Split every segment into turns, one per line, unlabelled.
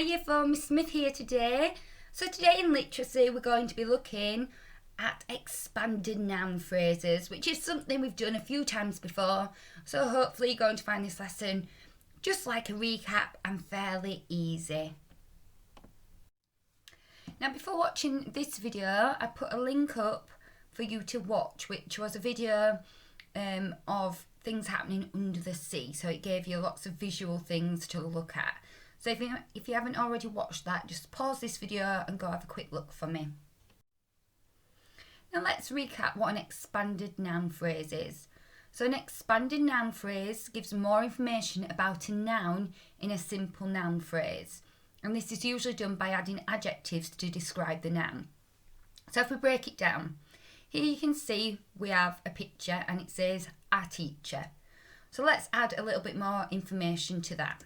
Hiya, Miss Smith here today. So today in literacy we're going to be looking at expanded noun phrases, which is something we've done a few times before. So hopefully you're going to find this lesson just like a recap and fairly easy. Now before watching this video, I put a link up for you to watch, which was a video of things happening under the sea. So it gave you lots of visual things to look at. So if you haven't already watched that, just pause this video and go have a quick look for me. Now let's recap what an expanded noun phrase is. So an expanded noun phrase gives more information about a noun in a simple noun phrase. And this is usually done by adding adjectives to describe the noun. So if we break it down, here you can see we have a picture and it says a teacher. So let's add a little bit more information to that.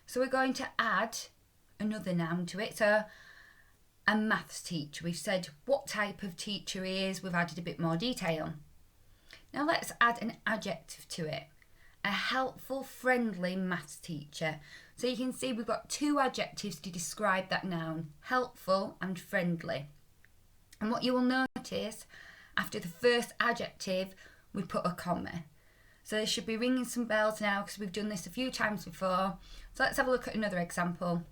So we're going to add another noun to it. So a maths teacher. We've said what type of teacher he is. We've added a bit more detail. Now let's add an adjective to it. A helpful, friendly maths teacher. So you can see we've got two adjectives to describe that noun, helpful and friendly. And what you will notice, after the first adjective, we put a comma. So they should be ringing some bells now because we've done this a few times before. So let's have a look at another example.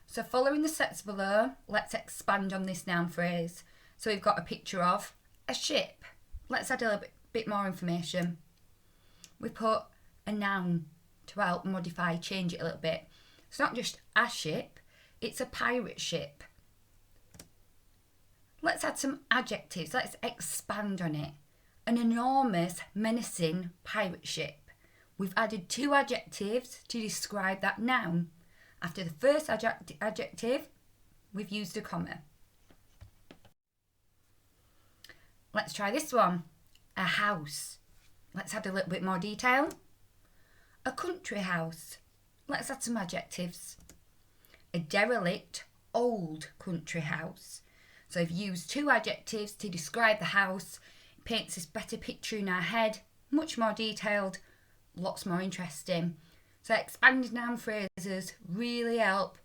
So following the steps below, let's expand on this noun phrase. So we've got a picture of a ship. Let's add a little bit more information. We put a noun to help modify, change it a little bit. It's not just a ship, it's a pirate ship. Let's add some adjectives. Let's expand on it. An enormous, menacing pirate ship. We've added two adjectives to describe that noun. After the first adjective, we've used a comma. Let's try this one. A house. Let's add a little bit more detail. A country house. Let's add some adjectives. A derelict, old country house. So I've used two adjectives to describe the house. It paints this better picture in our head, much more detailed, lots more interesting. So expanded noun phrases really help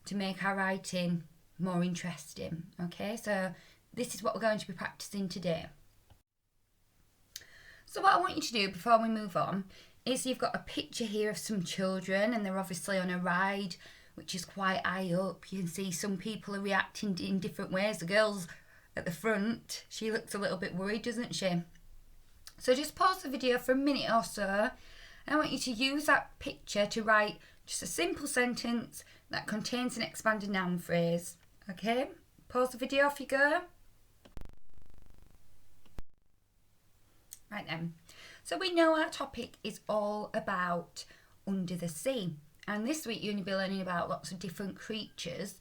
to make our writing more interesting. Okay, so this is what we're going to be practicing today. So what I want you to do before we move on is you've got a picture here of some children and they're obviously on a ride, which is quite high up. You can see some people are reacting in different ways. The girl's at the front, she looks a little bit worried, doesn't she? So just pause the video for a minute or so. And I want you to use that picture to write just a simple sentence that contains an expanded noun phrase. Okay, pause the video, off you go. Right then, so we know our topic is all about under the sea. And this week you're going to be learning about lots of different creatures.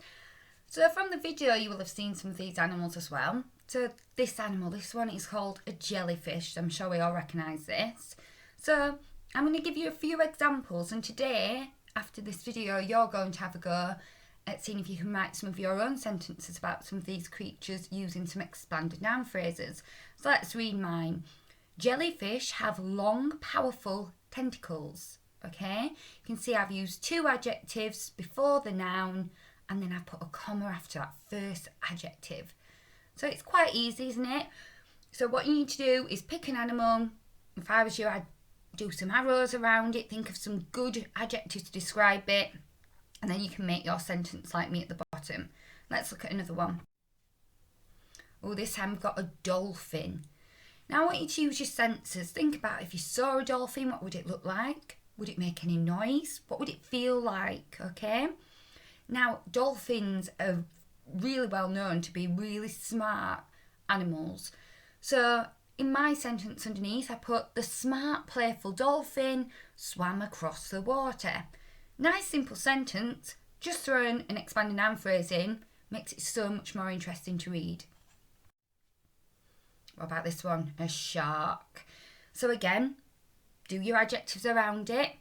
So from the video you will have seen some of these animals as well. So this animal, this one is called a jellyfish. I'm sure we all recognise this. So I'm going to give you a few examples, and today, after this video, you're going to have a go at seeing if you can write some of your own sentences about some of these creatures using some expanded noun phrases. So let's read mine. Jellyfish have long, powerful tentacles. Okay, you can see I've used two adjectives before the noun and then I've put a comma after that first adjective. So it's quite easy, isn't it? So what you need to do is pick an animal. If I was you, I'd do some arrows around it, think of some good adjectives to describe it, and then you can make your sentence like me at the bottom. Let's look at another one. Oh, this time we've got a dolphin. Now I want you to use your senses. Think about if you saw a dolphin, what would it look like? Would it make any noise? What would it feel like? Okay. Now, dolphins are really well known to be really smart animals. So in my sentence underneath, I put the smart, playful dolphin swam across the water. Nice, simple sentence. Just throwing an expanded noun phrase in makes it so much more interesting to read. What about this one? A shark. So again, do your adjectives around it.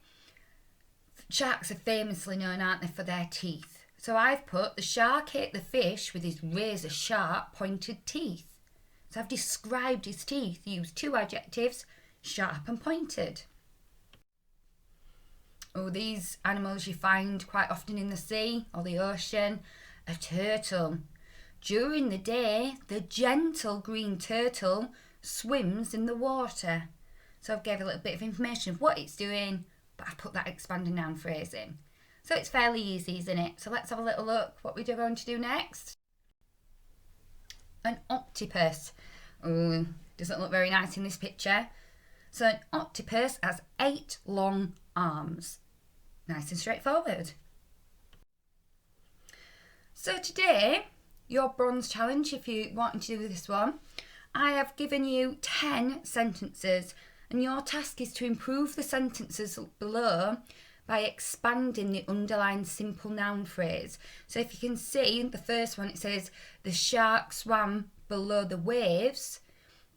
Sharks are famously known, aren't they, for their teeth. So I've put the shark ate the fish with his razor sharp pointed teeth. So I've described his teeth, used two adjectives, sharp and pointed. Oh, these animals you find quite often in the sea or the ocean. A turtle. During the day, the gentle green turtle swims in the water. So I've gave a little bit of information of what it's doing, but I've put that expanded noun phrase in. So it's fairly easy, isn't it? So let's have a little look what we're going to do next. An octopus. Oh, doesn't look very nice in this picture. So an octopus has 8 long arms. Nice and straightforward. So today, your bronze challenge, if you want to do this one, I have given you 10 sentences, and your task is to improve the sentences below by expanding the underlined simple noun phrase. So if you can see, the first one, it says, the shark swam below the waves.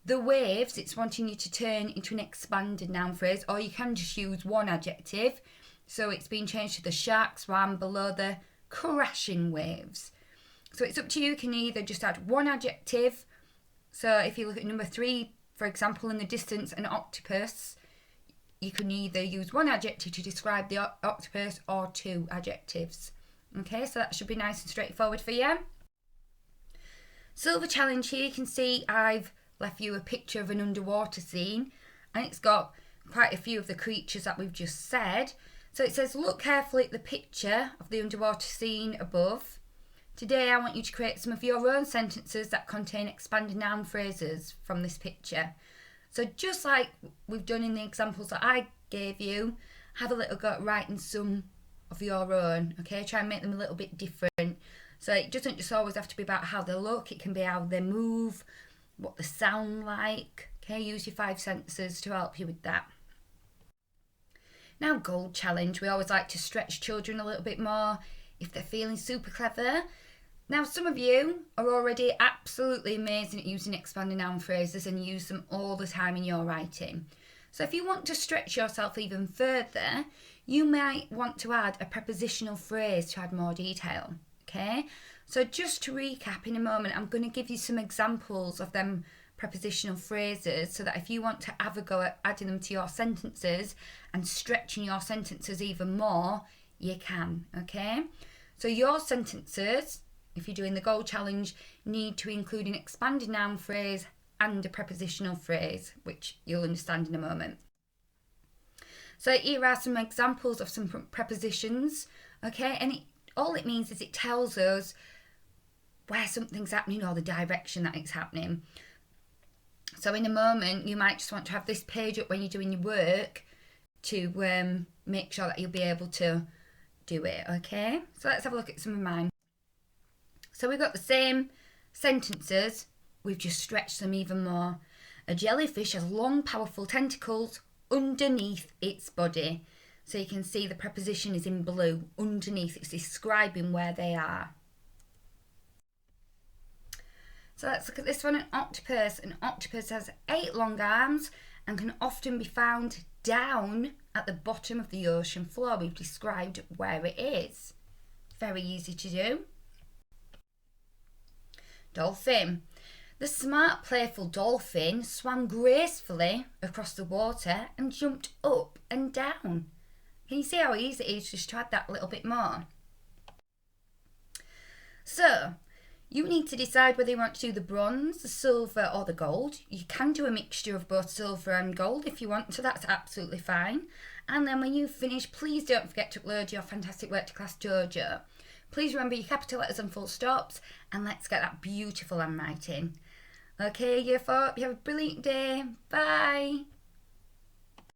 The waves, it's wanting you to turn into an expanded noun phrase, or you can just use one adjective. So it's been changed to the shark swam below the crashing waves. So it's up to you. You can either just add one adjective. So if you look at number 3, for example, in the distance, an octopus, you can either use one adjective to describe the octopus or 2 adjectives. Okay, so that should be nice and straightforward for you. Silver challenge here, you can see I've left you a picture of an underwater scene, and it's got quite a few of the creatures that we've just said. So it says, look carefully at the picture of the underwater scene above. Today I want you to create some of your own sentences that contain expanded noun phrases from this picture. So just like we've done in the examples that I gave you, have a little go at writing some of your own, okay? Try and make them a little bit different. So it doesn't just always have to be about how they look, it can be how they move, what they sound like, okay? Use your 5 sentences to help you with that. Now, gold challenge. We always like to stretch children a little bit more if they're feeling super clever. Now, some of you are already absolutely amazing at using expanded noun phrases and use them all the time in your writing. So if you want to stretch yourself even further, you might want to add a prepositional phrase to add more detail, okay? So just to recap, in a moment, I'm going to give you some examples of them prepositional phrases so that if you want to have a go at adding them to your sentences and stretching your sentences even more, you can, okay? So your sentences, if you're doing the gold challenge, need to include an expanded noun phrase and a prepositional phrase, which you'll understand in a moment. So here are some examples of some prepositions, okay? And all it means is it tells us where something's happening or the direction that it's happening. So in a moment, you might just want to have this page up when you're doing your work to make sure that you'll be able to do it, okay? So let's have a look at some of mine. So we've got the same sentences, we've just stretched them even more. A jellyfish has long, powerful tentacles underneath its body. So you can see the preposition is in blue, underneath, it's describing where they are. So let's look at this one, an octopus. An octopus has 8 long arms and can often be found down at the bottom of the ocean floor. We've described where it is. Very easy to do. Dolphin. The smart, playful dolphin swam gracefully across the water and jumped up and down. Can you see how easy it is just to add that little bit more? So, you need to decide whether you want to do the bronze, the silver or the gold. You can do a mixture of both silver and gold if you want to, that's absolutely fine. And then when you finish, please don't forget to upload your fantastic work to Class Dojo. Please remember your capital letters and full stops, and let's get that beautiful handwriting. Okay, year 4, you have a brilliant day. Bye.